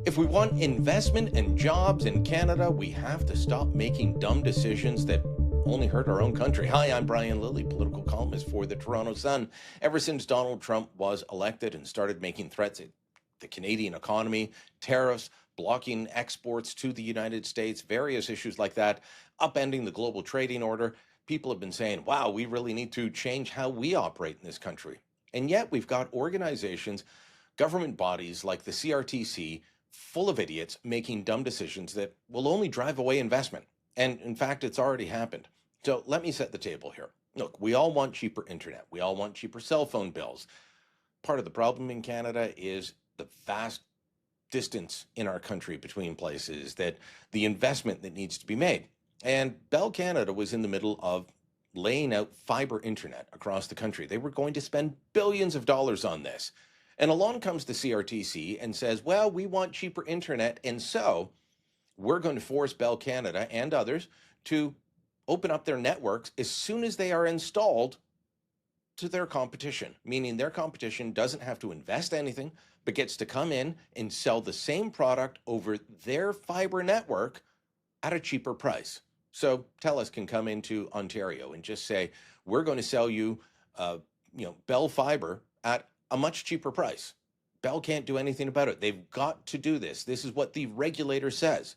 If we want investment and jobs in Canada, we have to stop making dumb decisions that only hurt our own country. Hi, I'm Brian Lilley, political columnist for the Toronto Sun. Ever since Donald Trump was elected and started making threats at the Canadian economy, tariffs, blocking exports to the United States, various issues like that, upending the global trading order, people have been saying, wow, we really need to change how we operate in this country. And yet we've got organizations, government bodies like the CRTC, full of idiots making dumb decisions that will only drive away investment. And in fact, it's already happened. So let me set the table here. Look, we all want cheaper internet. We all want cheaper cell phone bills. Part of the problem in Canada is the vast distance in our country between places, that the investment that needs to be made. And Bell Canada was in the middle of laying out fiber internet across the country. They were going to spend billions of dollars on this. And along comes the CRTC and says, well, we want cheaper internet, and so we're going to force Bell Canada and others to open up their networks as soon as they are installed to their competition, meaning their competition doesn't have to invest anything, but gets to come in and sell the same product over their fiber network at a cheaper price. So TELUS can come into Ontario and just say, we're going to sell you, Bell Fiber at a much cheaper price. Bell can't do anything about it. They've got to do this. This is what the regulator says.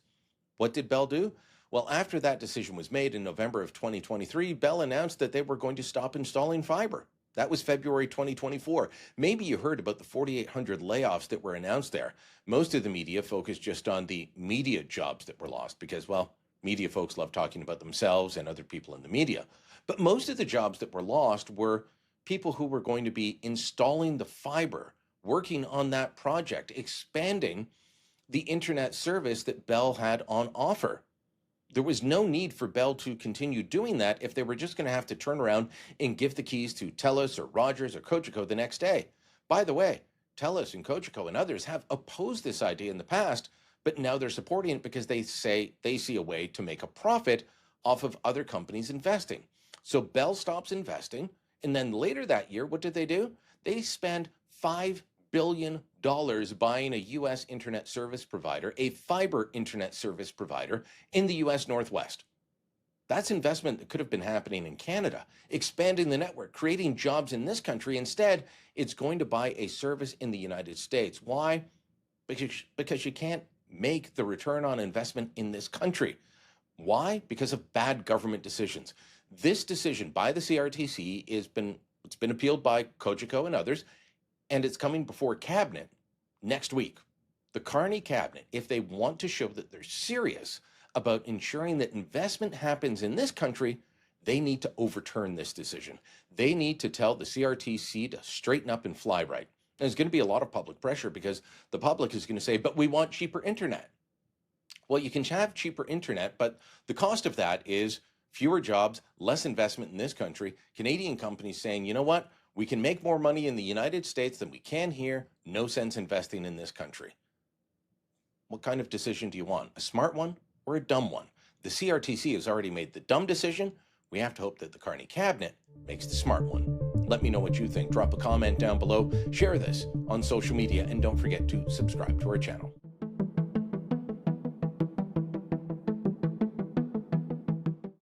What did Bell do? Well, after that decision was made in November of 2023, Bell announced that they were going to stop installing fiber. That was February 2024. Maybe you heard about the 4,800 layoffs that were announced there. Most of the media focused just on the media jobs that were lost because, well, media folks love talking about themselves and other people in the media. But most of the jobs that were lost were people who were going to be installing the fiber, working on that project, expanding the internet service that Bell had on offer. There was no need for Bell to continue doing that if they were just going to have to turn around and give the keys to TELUS or Rogers or Cogeco the next day. By the way, TELUS and Cogeco and others have opposed this idea in the past, but now they're supporting it because they say they see a way to make a profit off of other companies investing. So Bell stops investing. And then later that year, what did they do? They spent $5 billion buying a U.S. internet service provider, a fiber internet service provider in the U.S. Northwest. That's investment that could have been happening in Canada, expanding the network, creating jobs in this country. Instead, it's going to buy a service in the United States. Why? Because you can't make the return on investment in this country. Why? Because of bad government decisions. This decision by the CRTC it's been appealed by Cogeco and others, and it's coming before Cabinet next week. The Carney Cabinet, if they want to show that they're serious about ensuring that investment happens in this country, they need to overturn this decision. They need to tell the CRTC to straighten up and fly right. And there's going to be a lot of public pressure because the public is going to say, but we want cheaper internet. Well, you can have cheaper internet, but the cost of that is fewer jobs, less investment in this country. Canadian companies saying, you know what? We can make more money in the United States than we can here. No sense investing in this country. What kind of decision do you want? A smart one or a dumb one? The CRTC has already made the dumb decision. We have to hope that the Carney Cabinet makes the smart one. Let me know what you think. Drop a comment down below. Share this on social media, and don't forget to subscribe to our channel.